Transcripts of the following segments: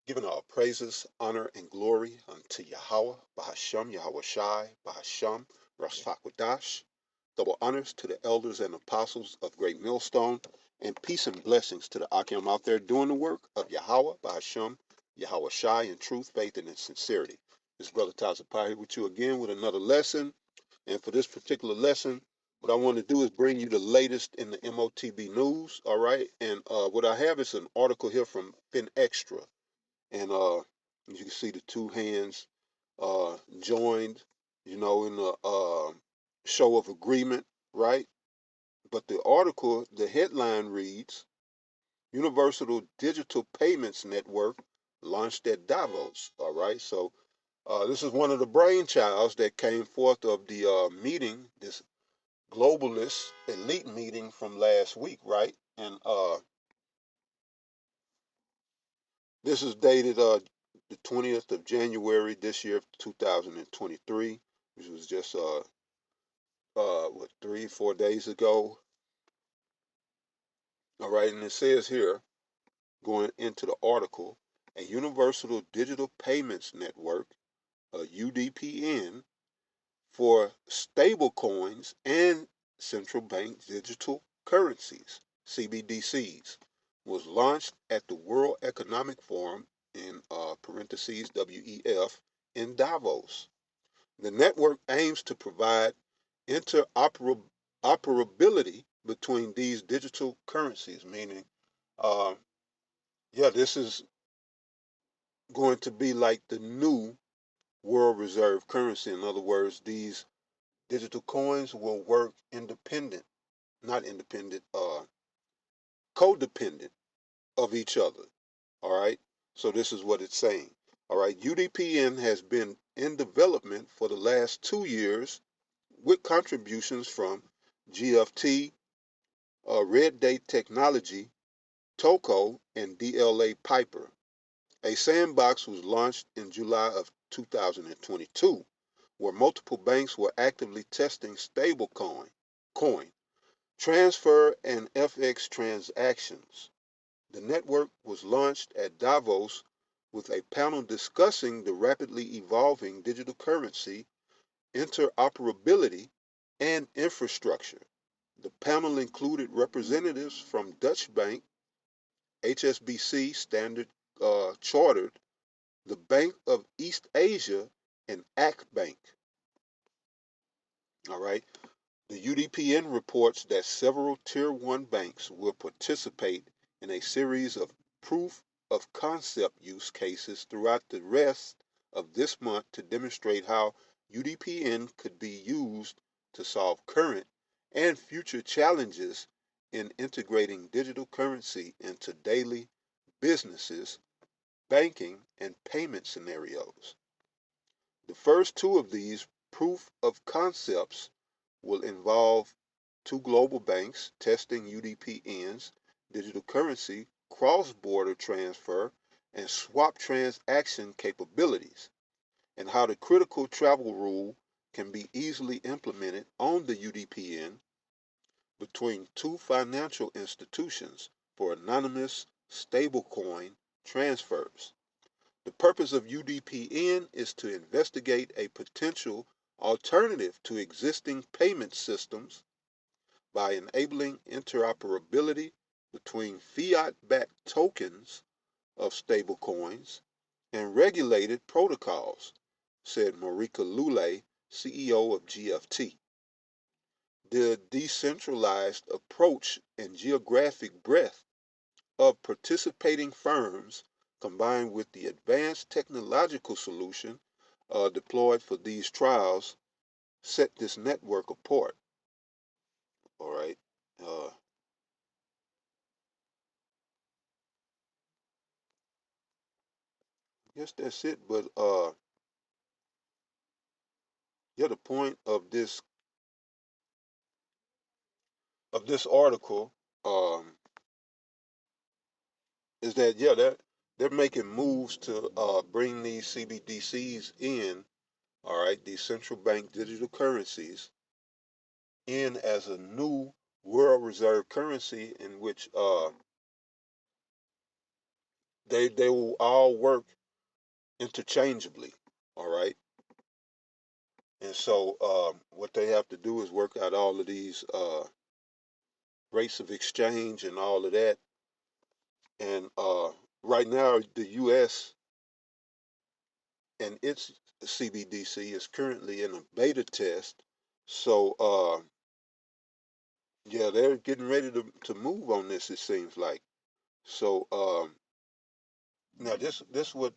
Giving all praises, honor, and glory unto Yahweh, Bahasham, Yahweh Shai, Bahasham, Rashakwadash. Double honors to the elders and apostles of Great Millstone, and peace and blessings to the Akim out there doing the work of Yahweh, Bahasham, Yahweh Shai, in truth, faith, and in sincerity. This brother Tazapai here with you again with another lesson. And for this particular lesson, what I want to do is bring you the latest in the MOTB news, all right? And what I have is an article here from FinExtra. And you can see the two hands joined, in the show of agreement, right? But the article, the headline reads, Universal Digital Payments Network launched at Davos, all right? So this is one of the brainchilds that came forth of the meeting, this globalist elite meeting from last week, right? And this is dated the 20th of January this year, 2023, which was just what 3-4 days ago. All right, and it says here, going into the article, a Universal Digital Payments Network, a UDPN, for stablecoins and central bank digital currencies, CBDCs, was launched at the World Economic Forum in parentheses WEF in Davos. The network aims to provide interoperability between these digital currencies, meaning, uh, this is going to be like the new world reserve currency. In other words, these digital coins will work independent, not independent, codependent of each other. All right. So this is what it's saying. All right. UDPN has been in development for the last 2 years with contributions from GFT, Red Date Technology, TOCO, and DLA Piper. A sandbox was launched in July of 2022, where multiple banks were actively testing coin transfer and FX transactions. The network was launched at Davos with a panel discussing the rapidly evolving digital currency, interoperability, and infrastructure. The panel included representatives from Dutch Bank, HSBC Standard Chartered, the Bank of East Asia, and AC Bank. All right. The UDPN reports that several Tier 1 banks will participate in a series of proof of concept use cases throughout the rest of this month to demonstrate how UDPN could be used to solve current and future challenges in integrating digital currency into daily businesses, banking, and payment scenarios. The first two of these proof of concepts will involve two global banks testing UDPN's digital currency cross-border transfer and swap transaction capabilities, and how the critical travel rule can be easily implemented on the UDPN between two financial institutions for anonymous stablecoin transfers. The purpose of UDPN is to investigate a potential alternative to existing payment systems by enabling interoperability between fiat-backed tokens of stablecoins and regulated protocols, said Marika Lule, CEO of GFT. The decentralized approach and geographic breadth of participating firms combined with the advanced technological solution deployed for these trials set this network apart. All right. I guess that's it. But yeah, the point of this article um, is that they're making moves to bring these CBDCs in. All right, these central bank digital currencies in as a new world reserve currency in which They will all work interchangeably. All right. And so what they have to do is work out all of these rates of exchange and all of that. And right now, the U.S. and its CBDC is currently in a beta test. So yeah, they're getting ready to move on this. It seems like. So now this what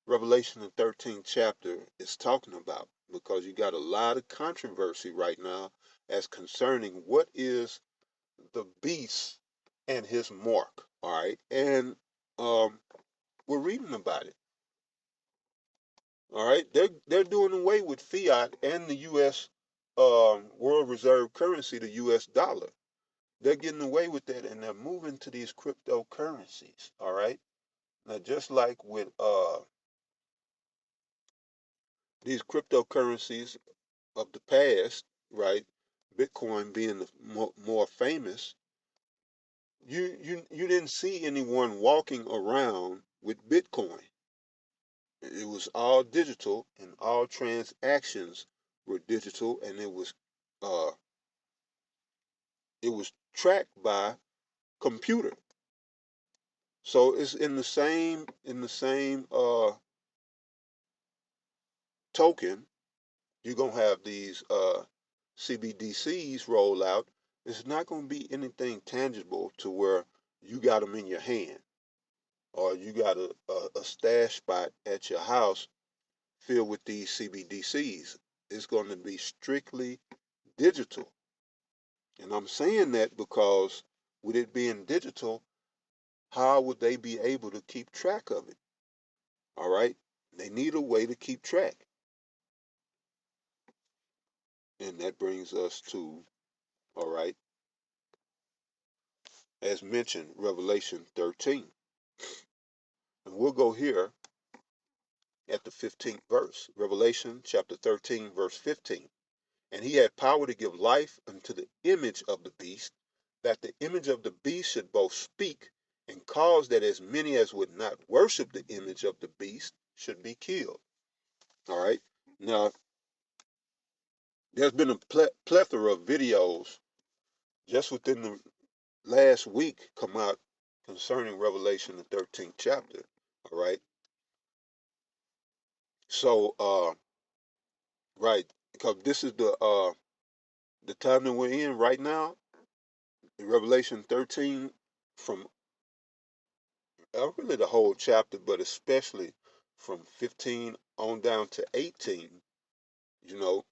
Revelation the 13th chapter is talking about, because you got a lot of controversy right now as concerning what is the beast and his mark. All right, and um, we're reading about it. All right, they're doing away with fiat and the U.S. World Reserve currency, the U.S. dollar. They're getting away with that, and they're moving to these cryptocurrencies. All right, now just like with these cryptocurrencies of the past, right? Bitcoin being the more famous, you didn't see anyone walking around with Bitcoin. It was all digital, and all transactions were digital, and uh, it was tracked by computer. So it's in the same token. You're gonna have these CBDCs roll out. It's not gonna be anything tangible to where you got them in your hand, or you got a stash spot at your house filled with these CBDCs. It's going to be strictly digital. And I'm saying that because with it being digital, how would they be able to keep track of it? All right. They need a way to keep track. And that brings us to, all right, as mentioned, Revelation 13. And we'll go here at the 15th verse. Revelation chapter 13, verse 15. And he had power to give life unto the image of the beast, that the image of the beast should both speak and cause that as many as would not worship the image of the beast should be killed. All right. Now, there's been a plethora of videos just within the last week come out concerning Revelation, the 13th chapter. All right. So, right, because this is the time that we're in right now, in Revelation 13, from really the whole chapter, but especially from 15 on down to 18, you know,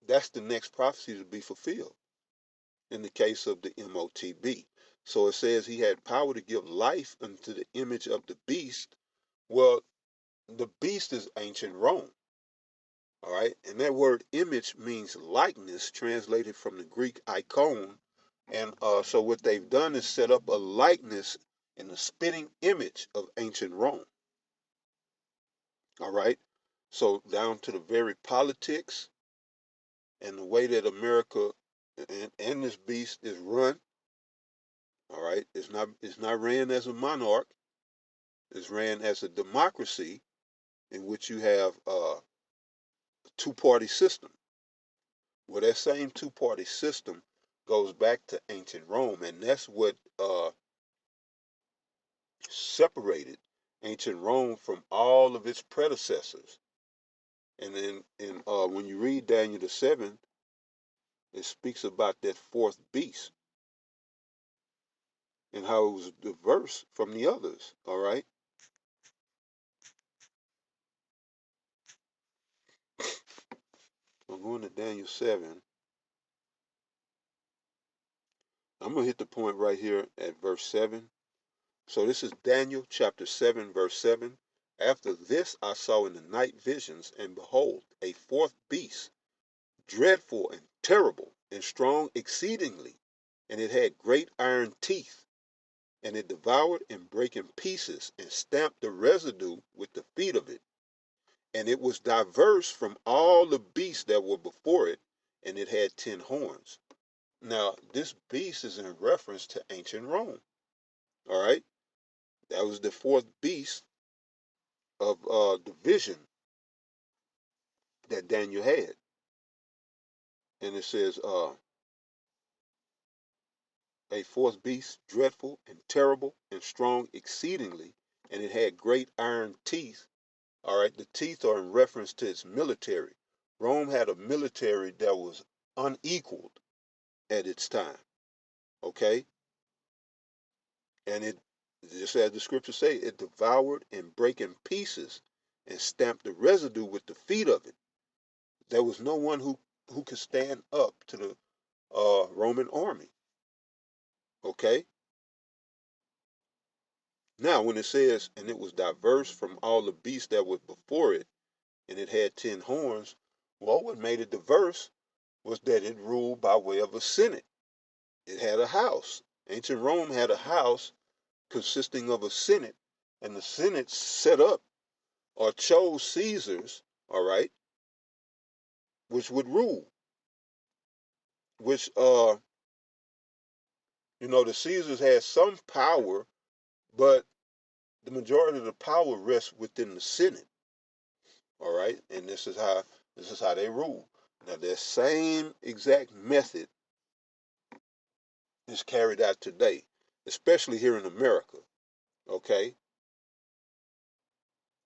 that's the next prophecy to be fulfilled in the case of the MOTB. So it says he had power to give life unto the image of the beast. Well, the beast is ancient Rome, all right? And that word image means likeness, translated from the Greek icon. And so what they've done is set up a likeness in the spitting image of ancient Rome. All right. So down to the very politics and the way that America and this beast is run. All right. It's not ran as a monarch. It's ran as a democracy in which you have a two-party system. Well, that same two-party system goes back to ancient Rome, and that's what separated ancient Rome from all of its predecessors. And then, when you read Daniel the 7, it speaks about that fourth beast and how it was diverse from the others. All right. I'm going to Daniel 7. I'm going to hit the point right here at verse 7. So this is Daniel chapter 7, verse 7. After this I saw in the night visions, and behold, a fourth beast, dreadful and terrible and strong exceedingly, and it had great iron teeth, and it devoured and brake in pieces, and stamped the residue with the feet of it. And it was diverse from all the beasts that were before it, and it had 10 horns. Now, this beast is in reference to ancient Rome. All right. That was the fourth beast of the vision that Daniel had. And it says, a fourth beast, dreadful and terrible and strong exceedingly, and it had great iron teeth. All right, the teeth are in reference to its military. Rome had a military that was unequaled at its time. Okay, and it, just as the scriptures say, it devoured and brake in pieces and stamped the residue with the feet of it. There was no one who could stand up to the Roman army. Okay, now when it says, and it was diverse from all the beasts that were before it, and it had 10 horns, well, what made it diverse was that it ruled by way of a senate. It had a house. Ancient Rome had a house consisting of a senate, and the senate set up or chose Caesars, all right, which would rule, which, the Caesars had some power, but the majority of the power rests within the senate, all right, and this is how they rule. Now, that same exact method is carried out today, especially here in America, okay,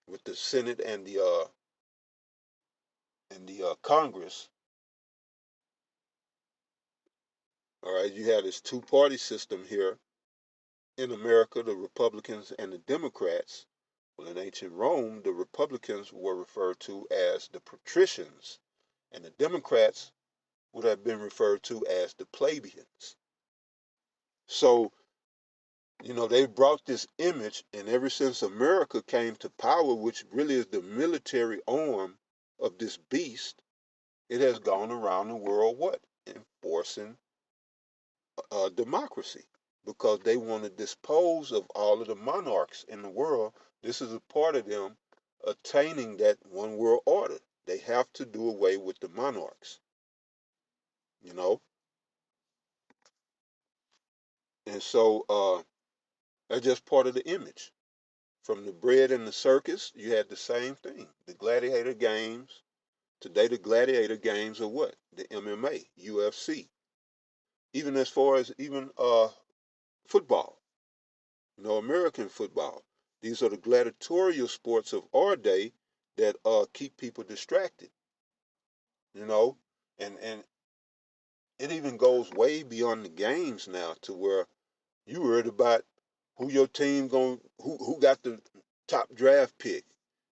with the Senate and the Congress. All right, you have this two-party system here in America, the Republicans and the Democrats. Well, in ancient Rome, the Republicans were referred to as the patricians, and the Democrats would have been referred to as the plebeians. So, they brought this image, and ever since America came to power, which really is the military arm of this beast, it has gone around the world what? Enforcing democracy, because they want to dispose of all of the monarchs in the world. This is a part of them attaining that one world order. They have to do away with the monarchs, you know. And so that's just part of the image. From the bread and the circus, you had the same thing. The gladiator games. Today, the gladiator games are what? The MMA, UFC. Even as far as even football, American football. These are the gladiatorial sports of our day that keep people distracted, you know, and it even goes way beyond the games now to where you worried about who your team going who got the top draft pick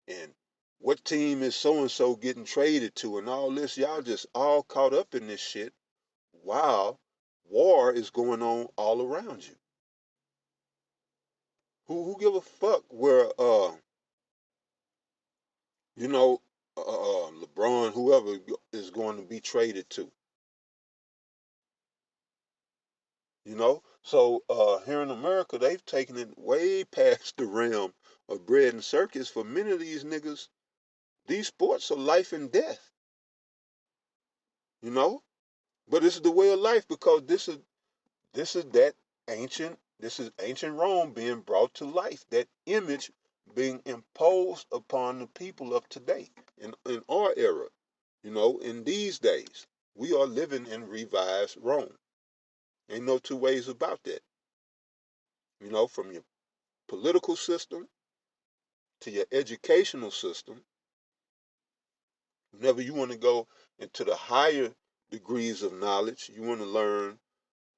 and what team is so and so getting traded to and all this. Y'all just all caught up in this shit while war is going on all around you. Who give a fuck where you know, LeBron, whoever is going to be traded to, So here in America, they've taken it way past the realm of bread and circus. For many of these niggas, these sports are life and death, you know. But this is the way of life because this is ancient Rome being brought to life. That image being imposed upon the people of today in our era, in these days. We are living in revised Rome. Ain't no two ways about that. From your political system to your educational system, whenever you want to go into the higher degrees of knowledge, you want to learn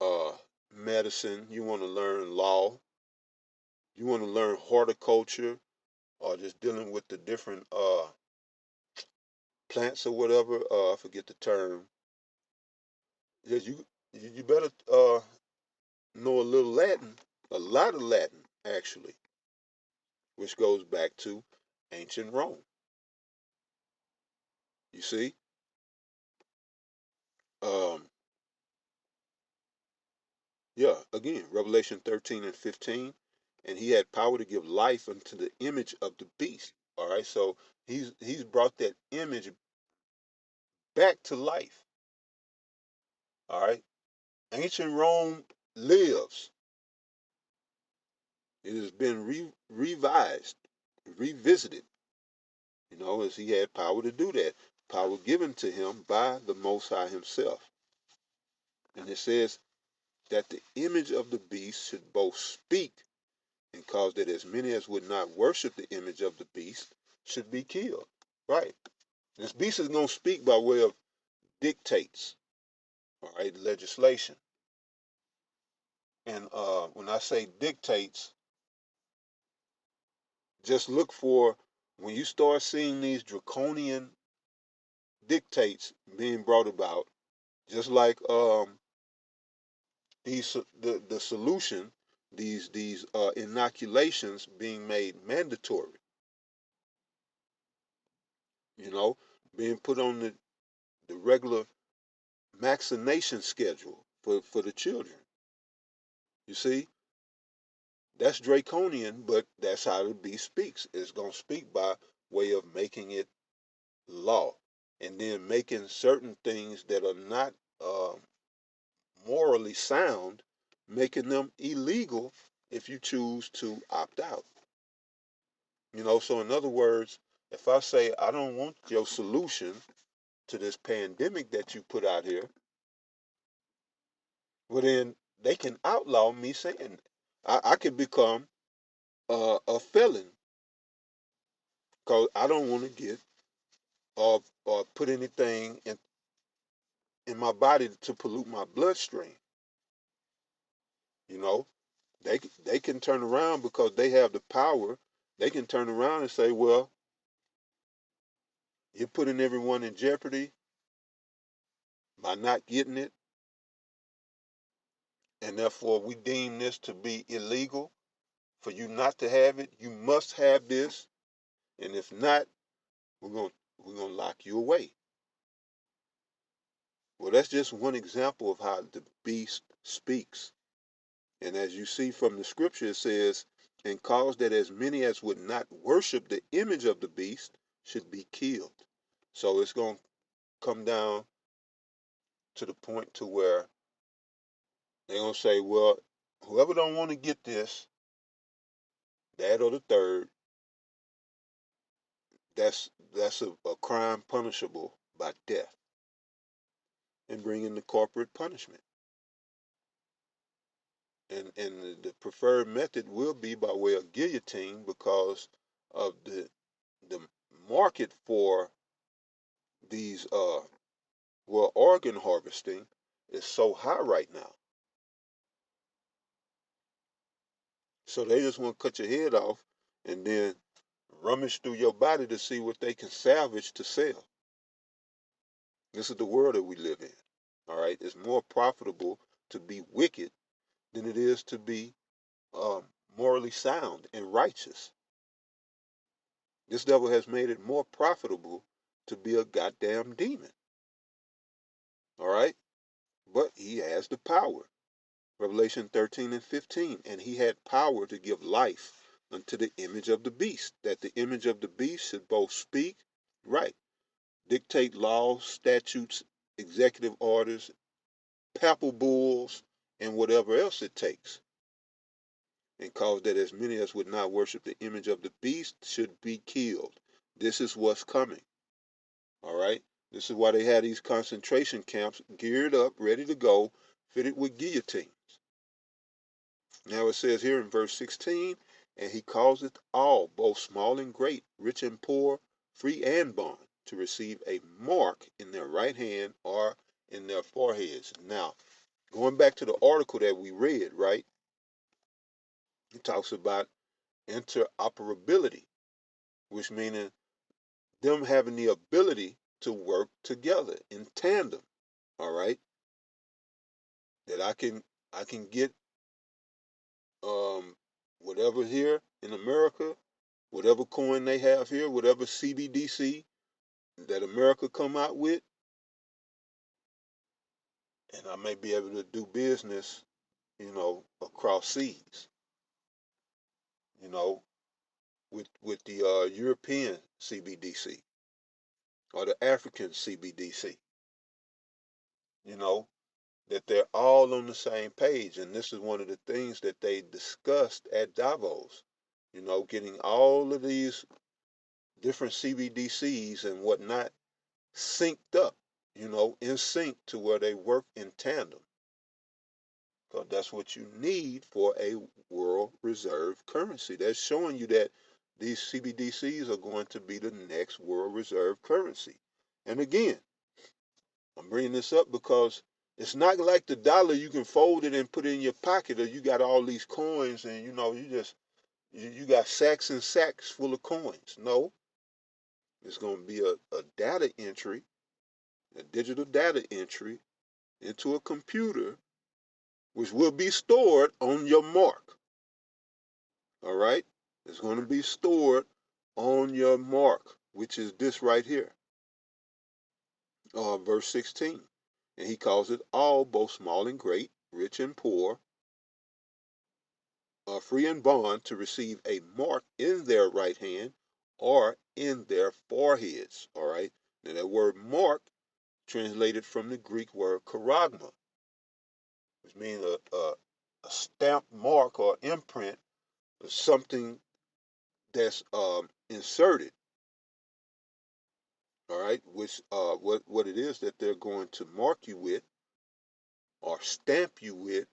uh, medicine, you want to learn law, you want to learn horticulture, or just dealing with the different plants or whatever. I forget the term. Yeah, you better know a little Latin, a lot of Latin actually, which goes back to ancient Rome. You see, um, yeah. Again, Revelation 13 and 15, and he had power to give life unto the image of the beast. All right, so he's brought that image back to life. All right, ancient Rome lives. It has been revised, revisited, as he had power to do that, power given to him by the Most High himself. And it says that the image of the beast should both speak and cause that as many as would not worship the image of the beast should be killed. Right. This beast is going to speak by way of dictates, all right, legislation. And when I say dictates, just look for when you start seeing these draconian dictates being brought about, just like the solution, these inoculations being made mandatory, you know, being put on the regular vaccination schedule for the children. You see, that's draconian, but that's how the beast speaks. It's gonna speak by way of making it law, and then making certain things that are not morally sound, making them illegal if you choose to opt out. So in other words, if I say I don't want your solution to this pandemic that you put out here, well then they can outlaw me saying I could become a felon because I don't want to get or put anything in my body to pollute my bloodstream. You know, they can turn around because they have the power. They can turn around and say, well, you're putting everyone in jeopardy by not getting it, and therefore we deem this to be illegal for you not to have it. You must have this, and if not, we're gonna lock you away. Well, that's just one example of how the beast speaks. And as you see from the scripture, it says, and cause that as many as would not worship the image of the beast should be killed. So it's going to come down to the point to where they're going to say, well, whoever don't want to get this, that or the third, that's a crime punishable by death and bringing the corporate punishment. And the preferred method will be by way of guillotine because of the market for these organ harvesting is so high right now. So they just want to cut your head off and then rummage through your body to see what they can salvage to sell. This is the world that we live in. All right, it's more profitable to be wicked than it is to be morally sound and righteous. This devil has made it more profitable to be a goddamn demon. All right, but he has the power. Revelation 13 and 15. And he had power to give life unto the image of the beast, that the image of the beast should both speak, right, dictate laws, statutes, executive orders, papal bulls, and whatever else it takes, and cause that as many as would not worship the image of the beast should be killed. This is what's coming. All right. This is why they had these concentration camps geared up, ready to go, fitted with guillotines. Now it says here in verse 16, and he causeth all, both small and great, rich and poor, free and bond, to receive a mark in their right hand or in their foreheads. Now, going back to the article that we read, right? It talks about interoperability, which meaning them having the ability to work together in tandem. All right, that I can get um whatever here in America, whatever coin they have here, whatever CBDC that America come out with, and I may be able to do business, across seas, you know, with the European CBDC or the African CBDC. You know, that they're all on the same page. And this is one of the things that they discussed at Davos. You know, getting all of these different CBDCs and whatnot synced up, you know, in sync to where they work in tandem. Because that's what you need for a world reserve currency. That's showing you that these CBDCs are going to be the next world reserve currency. And again, I'm bringing this up because it's not like the dollar you can fold it and put it in your pocket, or you got all these coins and you know you got sacks and sacks full of coins. No, it's going to be a data entry, a digital data entry into a computer, which will be stored on your mark. All right, it's going to be stored on your mark, which is this right here, verse 16. And he calls it all, both small and great, rich and poor, free and bond, to receive a mark in their right hand or in their foreheads. All right. Now that word mark translated from the Greek word charagma, which means a stamp mark or imprint of something that's inserted. All right, which what it is that they're going to mark you with or stamp you with,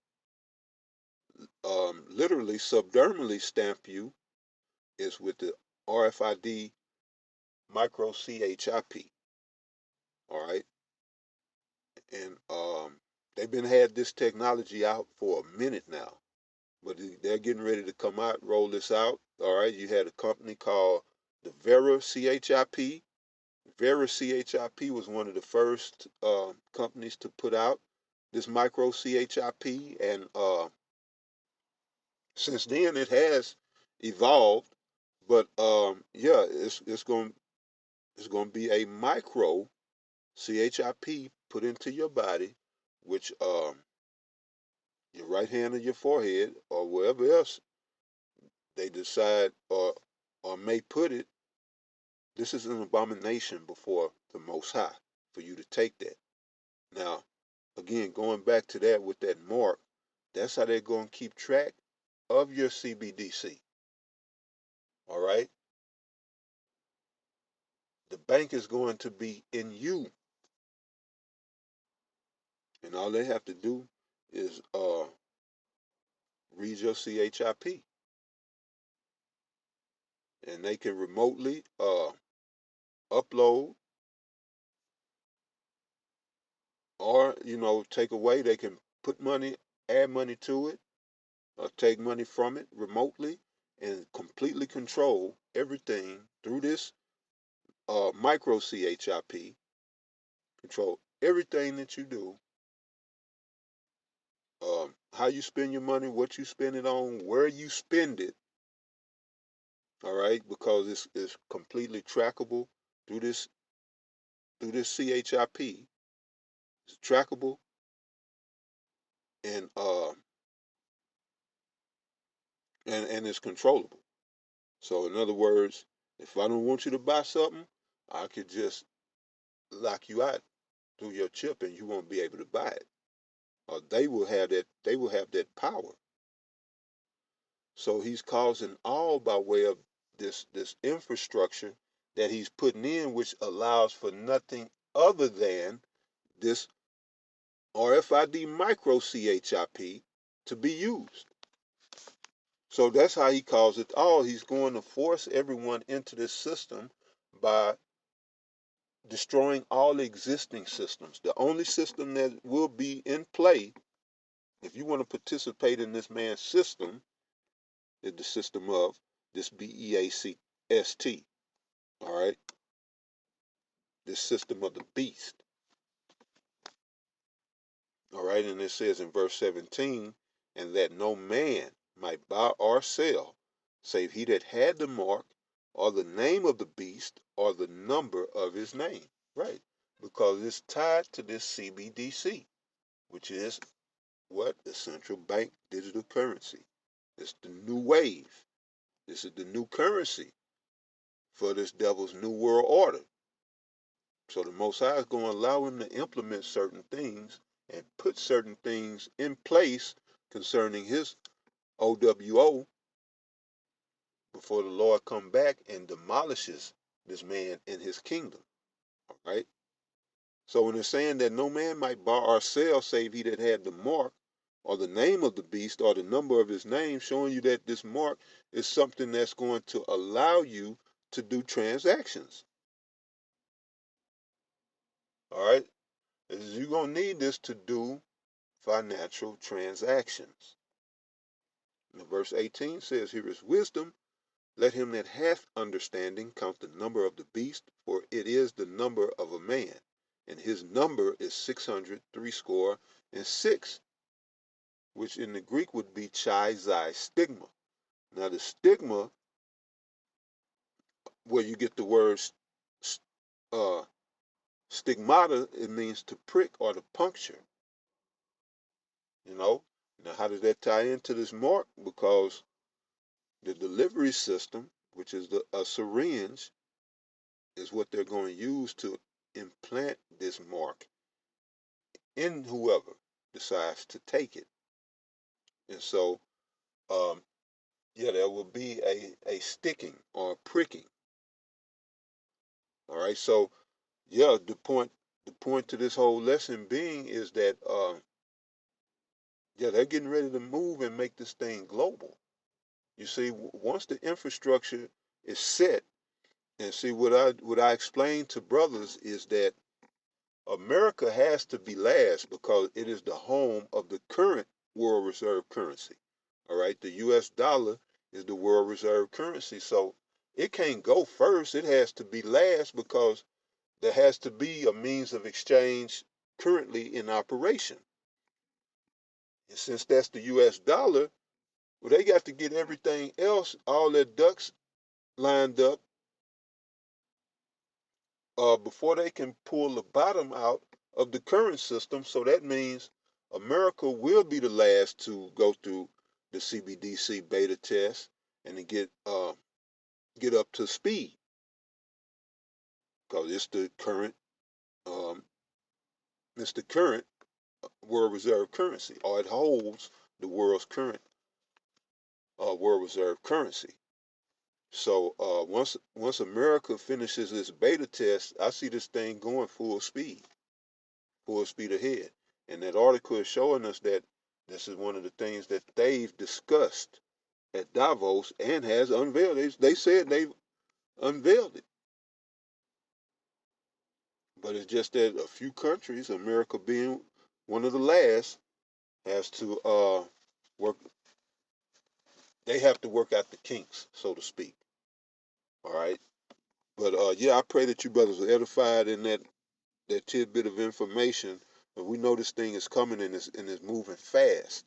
literally subdermally stamp you, is with the RFID micro CHIP. All right, and they've been had this technology out for a minute now, but they're getting ready to come out, roll this out. All right, you had a company called the Vera CHIP. Vera CHIP was one of the first companies to put out this micro CHIP, and since then it has evolved. But yeah, it's going to be a micro CHIP put into your body, which your right hand or your forehead or wherever else they decide or may put it. This is an abomination before the Most High for you to take that. Now, again, going back to that with that mark, that's how they're going to keep track of your CBDC. All right? The bank is going to be in you. And all they have to do is read your CHIP. And they can remotely upload or, take away. They can put money, add money to it, or take money from it remotely and completely control everything through this micro CHIP, control everything that you do, how you spend your money, what you spend it on, where you spend it. All right, because it's completely trackable through this CHIP. It's trackable and and it's controllable. So in other words, if I don't want you to buy something, I could just lock you out through your chip, and you won't be able to buy it. Or they will have that. They will have that power. So he's causing all by way of this infrastructure that he's putting in, which allows for nothing other than this RFID micro CHIP to be used. So that's how he calls it all. He's going to force everyone into this system by destroying all existing systems. The only system that will be in play, if you want to participate in this man's system, is the system of this BEACST. All right, this system of the beast. All right, and it says in verse 17, and that no man might buy or sell, save he that had the mark, or the name of the beast, or the number of his name. Right, because it's tied to this CBDC, which is what? The central bank digital currency. It's the new wave. This is the new currency for this devil's new world order. So the Most High is going to allow him to implement certain things and put certain things in place concerning his OWO before the Lord come back and demolishes this man in his kingdom. All right. So when it's saying that no man might buy or sell save he that had the mark or the name of the beast or the number of his name, showing you that this mark is something that's going to allow you to do transactions. All right. You're going to need this to do financial transactions. And verse 18 says, here is wisdom. Let him that hath understanding count the number of the beast, for it is the number of a man, and his number is 666, which in the Greek would be chi xi stigma. Now the stigma, where you get the word uh, stigmata, it means to prick or to puncture. You know, now how does that tie into this mark? Because the delivery system, which is a syringe, is what they're going to use to implant this mark in whoever decides to take it. And so, um, yeah, there will be a sticking or a pricking. All right. So, yeah, the point to this whole lesson being is that, yeah, they're getting ready to move and make this thing global. You see, once the infrastructure is set, and see what I explain to brothers is that America has to be last because it is the home of the current world reserve currency. All right, the US dollar is the world reserve currency. So it can't go first. It has to be last because there has to be a means of exchange currently in operation. And since that's the US dollar, well, they got to get everything else, all their ducks lined up before they can pull the bottom out of the current system. So that means America will be the last to go through the CBDC beta test and to get up to speed because um, it's the current world reserve currency, or it holds the world's current world reserve currency. So once America finishes this beta test, I see this thing going full speed ahead. And that article is showing us that this is one of the things that they've discussed at Davos and has unveiled. They said they've unveiled it. But it's just that a few countries, America being one of the last, has to work. They have to work out the kinks, so to speak. All right. But yeah, I pray that you brothers are edified in that tidbit of information. But we know this thing is coming and it's moving fast.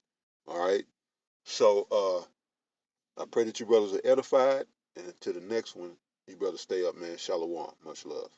All right. So I pray that you brothers are edified. And until the next one, you brothers stay up, man. Shalom. Much love.